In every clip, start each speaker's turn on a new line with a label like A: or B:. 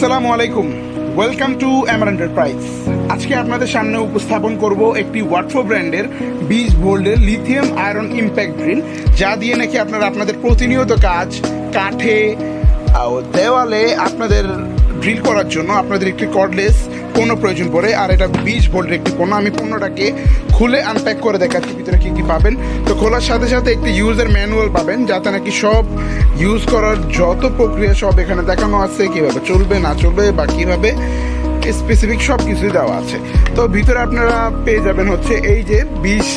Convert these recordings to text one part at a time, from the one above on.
A: আসসালামু আলাইকুম, welcome to MR enterprise. আজকে আপনাদের সামনে উপস্থাপন করব একটি ওয়াটফো ব্র্যান্ডের 20 ভোল্টের লিথিয়াম আয়রন ইম্প্যাক্ট ড্রিল, যা দিয়ে নাকি আপনারা আপনাদের প্রতিনিয়ত কাজ কাঠে দেওয়ালে আপনাদের ড্রিল করার জন্য আপনাদের একটি কর্ডলেস পণ্য প্রয়োজন পড়ে। আর এটা 20 ভোল্টের একটি পণ্য। আমি পণ্যটাকে খুলে আনপ্যাক করে দেখাচ্ছি ভিতরে কী কী পাবেন। তো খোলার সাথে সাথে একটি ইউজার ম্যানুয়াল পাবেন, যাতে নাকি সব ইউজ করার যত প্রক্রিয়া সব এখানে দেখানো আছে, কীভাবে চলবে না চলবে বা কীভাবে স্পেসিফিক সব কিছুই দেওয়া আছে। তো ভিতরে আপনারা পেয়ে যাবেন হচ্ছে এই যে 20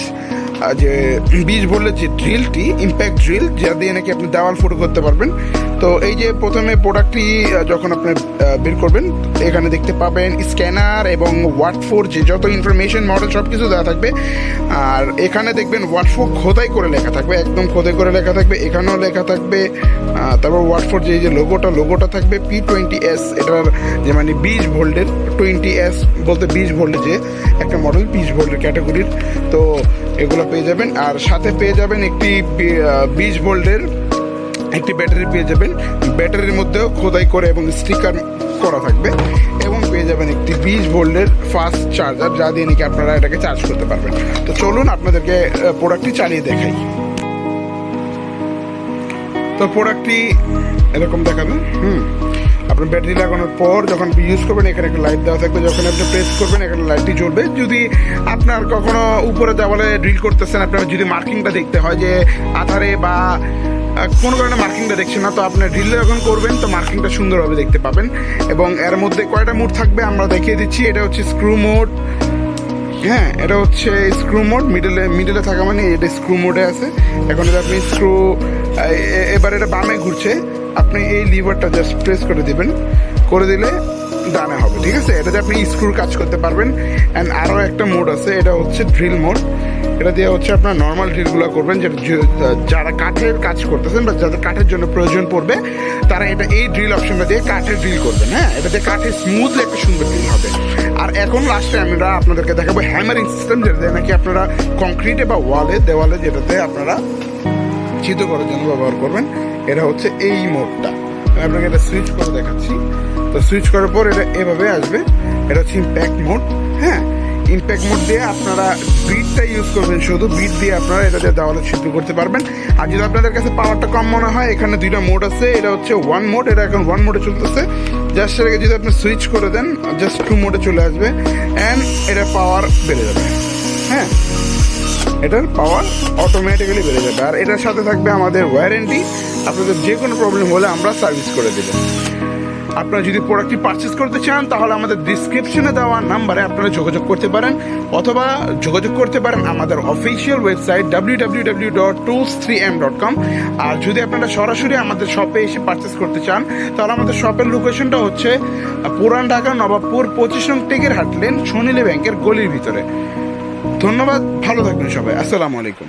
A: ভোল্টের যে ড্রিলটি, ইম্প্যাক্ট ড্রিল, যা দিয়ে নাকি আপনি দেওয়াল ফুটো করতে পারবেন। তো এই যে প্রথমে প্রোডাক্টটি যখন আপনি বের করবেন, এখানে দেখতে পাবেন স্ক্যানার এবং ওয়াটফোর যে যত ইনফরমেশন মডেল সব কিছু দেওয়া থাকবে। আর এখানে দেখবেন ওয়াটফো খোদাই করে লেখা থাকবে, একদম খোদাই করে লেখা থাকবে, এখানেও লেখা থাকবে। তারপর ওয়াটফোর যে লোগোটা থাকবে P20S, এটার যে মানে 20 ভোল্টের 20S বলতে 20 ভোল্টের যে একটা মডেল, 20 ভোল্টের ক্যাটাগরির। তো এগুলো পেয়ে যাবেন। আর সাথে পেয়ে যাবেন একটি 20 ভোল্টের একটি ব্যাটারি পেয়ে যাবেন, ব্যাটারির মধ্যেও খোদাই করে এবং স্টিকার করা থাকবে। এবং পেয়ে যাবেন একটি 20 ভোল্টের ফাস্ট চার্জার, যা দিয়ে নাকি আপনারা এটাকে চার্জ করতে পারবেন। তো চলুন আপনাদেরকে প্রোডাক্টটি চালিয়ে দেখাই। তো প্রোডাক্টটি এরকম দেখাবেন। আপনার ব্যাটারি লাগানোর পর যখন ইউজ করবেন, এখানে একটা লাইট দেওয়া থাকবে। যখন আপনি প্রেস করবেন, এখানে লাইটটি জ্বলবে। যদি আপনার কখনো উপরে দেওয়ালে ড্রিল করতেছেন, আপনার যদি মার্কিংটা দেখতে হয় যে আধারে বা কোনো কারণে মার্কিংটা দেখছেন না, তো আপনার ড্রিলে যখন করবেন তো মার্কিংটা সুন্দরভাবে দেখতে পাবেন। এবং এর মধ্যে কয়টা মোড থাকবে আমরা দেখিয়ে দিচ্ছি। এটা হচ্ছে স্ক্রু মোড। হ্যাঁ, এটা হচ্ছে স্ক্রু মোড। মিডলে থাকা মানে এটা স্ক্রু মোডে আছে। এখন যদি আপনি এবার এটা বামে ঘুরছে, আপনি এই লিভারটা জাস্ট প্রেস করে দিবেন, করে দিলে ডানে হবে। ঠিক আছে, এটাতে আপনি স্ক্রুর কাজ করতে পারবেন। অ্যান্ড আরও একটা মোড আছে, এটা হচ্ছে ড্রিল মোড। এটা দিয়ে হচ্ছে আপনার নর্মাল ড্রিলগুলো করবেন, যারা কাঠের কাজ করতেছেন বা যাদের কাঠের জন্য প্রয়োজন পড়বে, তারা এই ড্রিল অপশনটা দিয়ে কাঠের ড্রিল করবেন। হ্যাঁ, এটাতে কাঠের স্মুথলি একটা সুন্দর ড্রিল হবে। আর এখন লাস্টে আমরা আপনাদেরকে দেখাবো হ্যামারিং সিস্টেম, যেটা নাকি আপনারা কংক্রিটে বা দেওয়ালে যেটাতে আপনারা ছিদ্র করার জন্য ব্যবহার করবেন। এটা হচ্ছে এই মোডটা। আমি আপনাকে এটা সুইচ করে দেখাচ্ছি। তো সুইচ করার পর এটা এভাবে আসবে। এটা হচ্ছে ইম্প্যাক্ট মোড। হ্যাঁ, ইম্প্যাক্ট মোড দিয়ে আপনারা বিটটা ইউজ করবেন, শুধু বিট দিয়ে আপনারা এটাতে দেওয়ালে ছিদ্র করতে পারবেন। আর যদি আপনাদের কাছে পাওয়ারটা কম মনে হয়, এখানে 2টা মোড আছে। এটা হচ্ছে 1 মোড, এটা এখন 1 মোডে চলতেছে। জাস্ট এটাকে যদি আপনি সুইচ করে দেন, জাস্ট 2 মোডে চলে আসবে অ্যান্ড এটা পাওয়ার বেড়ে যাবে। হ্যাঁ, এটার পাওয়ার অটোমেটিক্যালি বেড়ে যাবে। আর এটার সাথে থাকবে আমাদের ওয়ারেন্টি। আপনাদের যে কোনো প্রবলেম হলে আমরা সার্ভিস করে দেব। আপনারা যদি প্রোডাক্টটি পারচেস করতে চান, তাহলে আমাদের ডিসক্রিপশনে দেওয়া নাম্বারে আপনারা যোগাযোগ করতে পারেন, অথবা যোগাযোগ করতে পারেন আমাদের অফিসিয়াল ওয়েবসাইট www.tools3m.com। আর যদি আপনারা সরাসরি আমাদের শপে এসে পারচেস করতে চান, তাহলে আমাদের শপের লোকেশনটা হচ্ছে পুরান ঢাকা নবাবপুর 25 নং টেকেরহাট লেন, সোনালী ব্যাংকের গলির ভিতরে। ধন্যবাদ, ভালো থাকবেন সবাই। আসসালামু আলাইকুম।